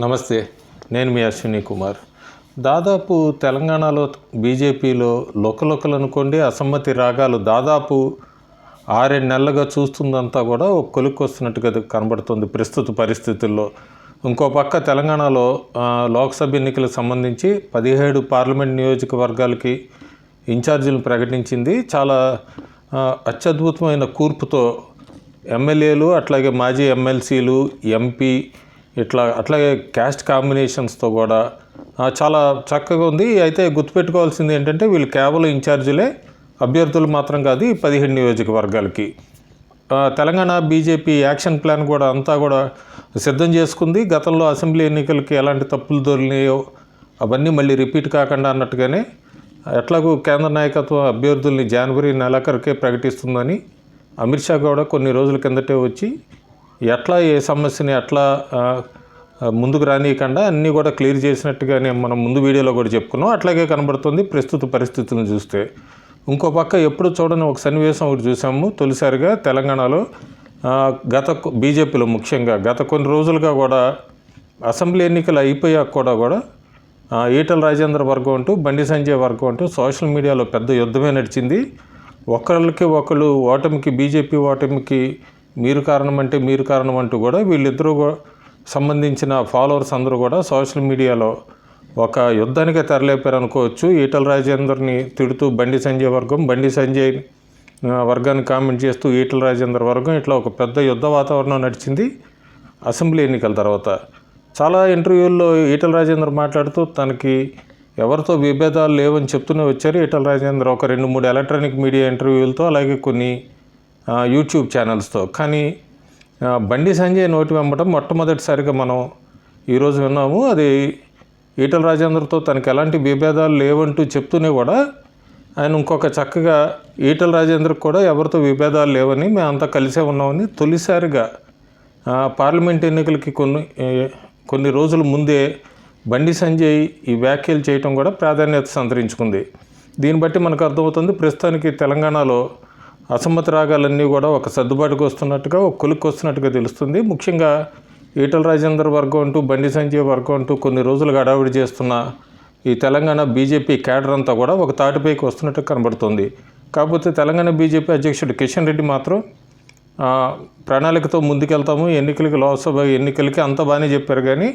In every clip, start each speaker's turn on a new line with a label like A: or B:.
A: నమస్తే, నేను మీ అశ్విని కుమార్. దాదాపు తెలంగాణలో బీజేపీలో లొకలొకలు అనుకోండి అసమ్మతి రాగాలు దాదాపు 6-7 నెలలుగా చూస్తుందంతా కూడా ఒక కొలిక్కి వస్తున్నట్టుగా కనబడుతుంది ప్రస్తుత పరిస్థితుల్లో. ఇంకో పక్క తెలంగాణలో లోక్సభ ఎన్నికలకు సంబంధించి 17 పార్లమెంట్ నియోజకవర్గాలకి ఇన్ఛార్జీలను ప్రకటించింది. చాలా అత్యద్భుతమైన కూర్పుతో ఎమ్మెల్యేలు, అట్లాగే మాజీ ఎమ్మెల్సీలు, ఎంపీ అట్లాగే క్యాస్ట్ కాంబినేషన్స్తో కూడా చాలా చక్కగా ఉంది. అయితే గుర్తుపెట్టుకోవాల్సింది ఏంటంటే వీళ్ళు కేవలం ఇన్ఛార్జీలే, అభ్యర్థులు మాత్రం కాదు. ఈ 17 నియోజకవర్గాలకి తెలంగాణ బీజేపీ యాక్షన్ ప్లాన్ కూడా అంతా కూడా సిద్ధం చేసుకుంది. గతంలో అసెంబ్లీ ఎన్నికలకి ఎలాంటి తప్పులు దొరికినాయో అవన్నీ మళ్ళీ రిపీట్ కాకుండా అన్నట్టుగానే ఎట్లాగూ కేంద్ర నాయకత్వం అభ్యర్థుల్ని జనవరి నెలాఖరుకే ప్రకటిస్తుందని అమిత్ షా కూడా కొన్ని రోజుల కిందటే వచ్చి ఎట్లా ఏ సమస్యని ఎట్లా ముందుకు రానియకుండా అన్నీ కూడా క్లియర్ చేసినట్టుగానే మనం ముందు వీడియోలో కూడా చెప్పుకున్నాం. అట్లాగే కనబడుతుంది ప్రస్తుత పరిస్థితులను చూస్తే. ఇంకో పక్క ఎప్పుడు చూడని ఒక సన్నివేశం ఒకటి చూసాము తొలిసారిగా తెలంగాణలో. బీజేపీలో ముఖ్యంగా గత కొన్ని రోజులుగా కూడా అసెంబ్లీ ఎన్నికలు అయిపోయాక కూడా ఈటల రాజేంద్ర వర్గం అంటూ, బండి సంజయ్ వర్గం అంటూ సోషల్ మీడియాలో పెద్ద యుద్ధమే నడిచింది. ఒకళ్ళకి ఒకళ్ళు ఓటమికి, బీజేపీ ఓటమికి మీరు కారణం అంటే మీరు కారణం అంటూ కూడా వీళ్ళిద్దరూ సంబంధించిన ఫాలోవర్స్ అందరూ కూడా సోషల్ మీడియాలో ఒక యుద్ధానికే తెరలేపారు అనుకోవచ్చు. ఈటల రాజేందర్ని తిడుతూ బండి సంజయ్ వర్గం, బండి సంజయ్ వర్గాన్ని కామెంట్ చేస్తూ ఈటల రాజేందర్ వర్గం, ఇట్లా ఒక పెద్ద యుద్ధ వాతావరణం నడిచింది అసెంబ్లీ ఎన్నికల తర్వాత. చాలా ఇంటర్వ్యూల్లో ఈటల రాజేందర్ మాట్లాడుతూ తనకి ఎవరితో విభేదాలు లేవని చెప్తూనే వచ్చారు. ఈటల రాజేందర్ ఒక 2-3 ఎలక్ట్రానిక్ మీడియా ఇంటర్వ్యూలతో, అలాగే కొన్ని యూట్యూబ్ ఛానల్స్తో. కానీ బండి సంజయ్ నోటి వెంబటం మొట్టమొదటిసారిగా మనం ఈరోజు విన్నాము. అది ఈటల రాజేందర్తో తనకు ఎలాంటి విభేదాలు లేవంటూ చెప్తూనే కూడా ఆయన ఇంకొక చక్కగా ఈటల రాజేందర్కి కూడా ఎవరితో విభేదాలు లేవని, మేమంతా కలిసే ఉన్నామని తొలిసారిగా పార్లమెంట్ ఎన్నికలకి కొన్ని రోజుల ముందే బండి సంజయ్ ఈ వ్యాఖ్యలు చేయటం కూడా ప్రాధాన్యత సంతరించుకుంది. దీన్ని బట్టి మనకు అర్థమవుతుంది ప్రస్తుతానికి తెలంగాణలో అసమ్మతి రాగాలన్నీ కూడా ఒక సర్దుబాటుకు వస్తున్నట్టుగా, ఒక కొలిక్కి వస్తున్నట్టుగా తెలుస్తుంది. ముఖ్యంగా ఈటల రాజేందర్ వర్గం అంటూ, బండి సంజయ్ వర్గం అంటూ కొన్ని రోజులుగా హడావిడి చేస్తున్న ఈ తెలంగాణ బీజేపీ క్యాడర్ అంతా కూడా ఒక తాటిపైకి వస్తున్నట్టు కనబడుతుంది. కాకపోతే తెలంగాణ బీజేపీ అధ్యక్షుడు కిషన్ రెడ్డి మాత్రం ప్రణాళికతో ముందుకెళ్తాము, ఎన్నికలకి, లోక్సభ ఎన్నికలకి అంత బాగానే చెప్పారు. కానీ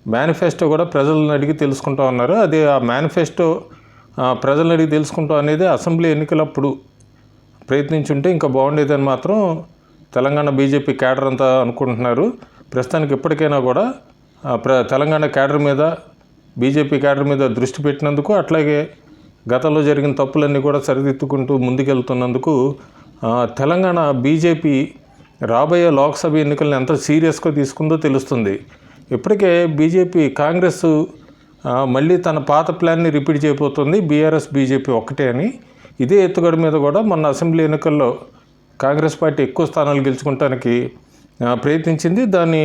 A: మేనిఫెస్టో కూడా ప్రజలను అడిగి తెలుసుకుంటా ఉన్నారు. అది ఆ మేనిఫెస్టో ప్రజలను అడిగి తెలుసుకుంటాం అనేది అసెంబ్లీ ఎన్నికలప్పుడు ప్రయత్నించుంటే ఇంకా బాగుండేదని మాత్రం తెలంగాణ బీజేపీ క్యాడర్ అంతా అనుకుంటున్నారు. ప్రస్తుతానికి ఎప్పటికైనా కూడా తెలంగాణ క్యాడర్ మీద, బీజేపీ క్యాడర్ మీద దృష్టి పెట్టినందుకు, అట్లాగే గతంలో జరిగిన తప్పులన్నీ కూడా సరిదిద్దుకుంటూ ముందుకెళ్తున్నందుకు తెలంగాణ బీజేపీ రాబోయే లోక్సభ ఎన్నికలను ఎంత సీరియస్గా తీసుకుందో తెలుస్తుంది. ఇప్పటికే కాంగ్రెస్ మళ్ళీ తన పాత ప్లాన్ని రిపీట్ చేయబోతుంది, బీఆర్ఎస్ బీజేపీ ఒక్కటే అని. ఇదే ఎత్తుగడ మీద కూడా మొన్న అసెంబ్లీ ఎన్నికల్లో కాంగ్రెస్ పార్టీ ఎక్కువ స్థానాలు గెలుచుకోవడానికి ప్రయత్నించింది. దాన్ని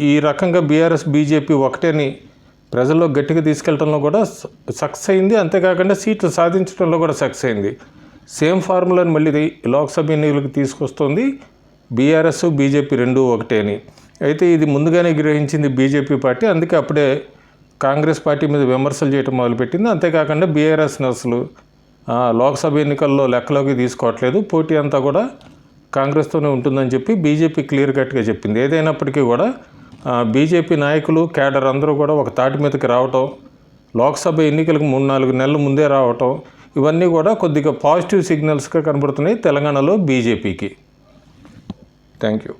A: ఈ రకంగా బీఆర్ఎస్ బీజేపీ ఒకటేని ప్రజల్లో గట్టిగా తీసుకెళ్లడంలో కూడా సక్సెస్ అయింది. అంతేకాకుండా సీట్లు సాధించడంలో కూడా సక్సెస్ అయింది. సేమ్ ఫార్ములాని మళ్ళీ లోక్సభ ఎన్నికలకు తీసుకొస్తుంది బీఆర్ఎస్ బీజేపీ రెండూ ఒకటే అని. అయితే ఇది ముందుగానే గ్రహించింది బీజేపీ పార్టీ. అందుకే అప్పుడే కాంగ్రెస్ పార్టీ మీద విమర్శలు చేయడం మొదలుపెట్టింది. అంతేకాకుండా బీఆర్ఎస్ని అసలు లోక్సభ ఎన్నికల్లో లెక్కలోకి తీసుకోవట్లేదు, పోటీ అంతా కూడా కాంగ్రెస్తోనే ఉంటుందని చెప్పి బీజేపీ క్లియర్ కట్గా చెప్పింది. ఏదైనప్పటికీ కూడా బీజేపీ నాయకులు, క్యాడర్ అందరూ కూడా ఒక తాటి మీదకి రావటం, లోక్సభ ఎన్నికలకు 3-4 నెలల ముందే రావటం, ఇవన్నీ కూడా కొద్దిగా పాజిటివ్ సిగ్నల్స్గా కనబడుతున్నాయి తెలంగాణలో బీజేపీకి. Thank you.